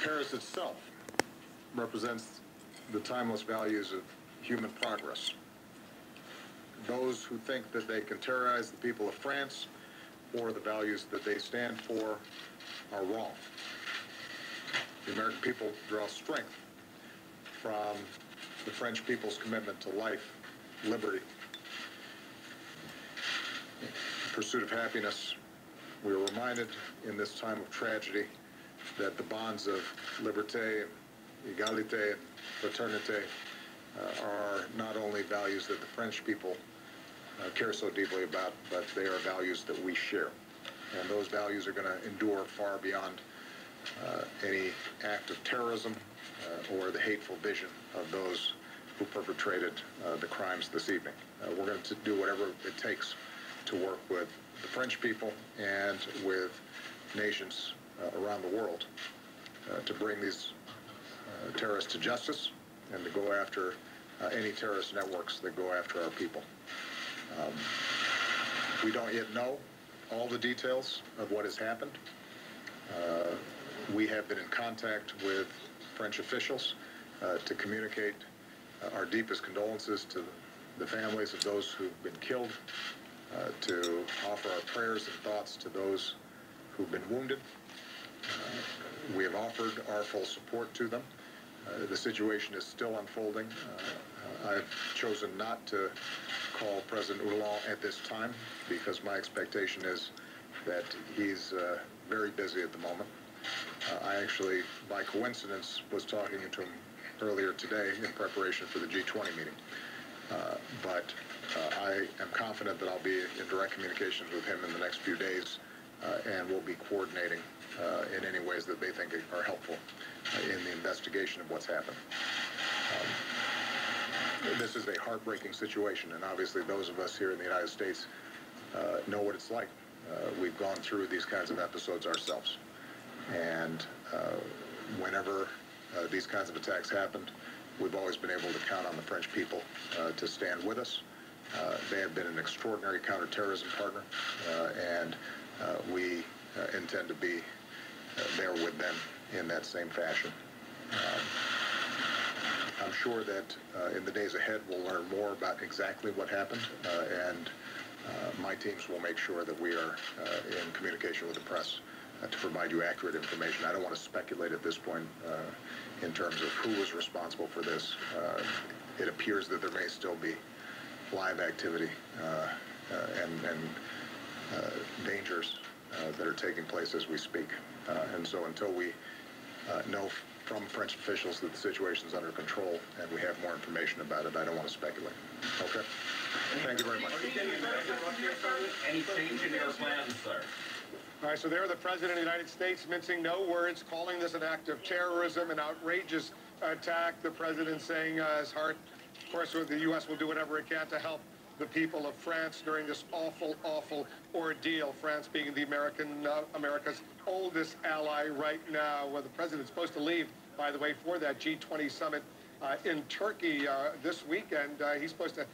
Paris itself represents the timeless values of human progress. Those who think that they can terrorize the people of France or the values that they stand for are wrong. The American people draw strength from the French people's commitment to life, liberty, pursuit of happiness. We are reminded in this time of tragedy that the bonds of liberté, égalité, and fraternité are not only values that the French people care so deeply about, but they are values that we share. And those values are going to endure far beyond any act of terrorism or the hateful vision of those who perpetrated the crimes this evening. We're going to do whatever it takes to work with the French people and with nations around the world to bring these terrorists to justice and to go after any terrorist networks that go after our people. We don't yet know all the details of what has happened. We have been in contact with French officials to communicate our deepest condolences to the families of those who've been killed, to offer our prayers and thoughts to those who've been wounded. We have offered our full support to them. The situation is still unfolding. I've chosen not to call President Hollande at this time because my expectation is that he's very busy at the moment. I actually, by coincidence, was talking to him earlier today in preparation for the G20 meeting. But I am confident that I'll be in direct communications with him in the next few days, and we'll be coordinating in any ways that they think are helpful in the investigation of what's happened. This is a heartbreaking situation, and obviously those of us here in the United States know what it's like. We've gone through these kinds of episodes ourselves. And whenever these kinds of attacks happened, we've always been able to count on the French people to stand with us. They have been an extraordinary counterterrorism partner, and we intend to be there with them in that same fashion. I'm sure that in the days ahead we'll learn more about exactly what happened, and my teams will make sure that we are in communication with the press to provide you accurate information. I don't want to speculate at this point in terms of who was responsible for this. It appears that there may still be live activity and dangers that are taking place as we speak. And so until we know from French officials that the situation is under control and we have more information about it, I don't want to speculate. Okay? Thank you very much. Any change in your plans, sir? All right, so there, the President of the United States mincing no words, calling this an act of terrorism, an outrageous attack. The President saying his heart, of course, the U.S. will do whatever it can to help the people of France during this awful, awful ordeal. France being the America's oldest ally right now. Well, the President's supposed to leave, by the way, for that G20 summit in Turkey this weekend. He's supposed to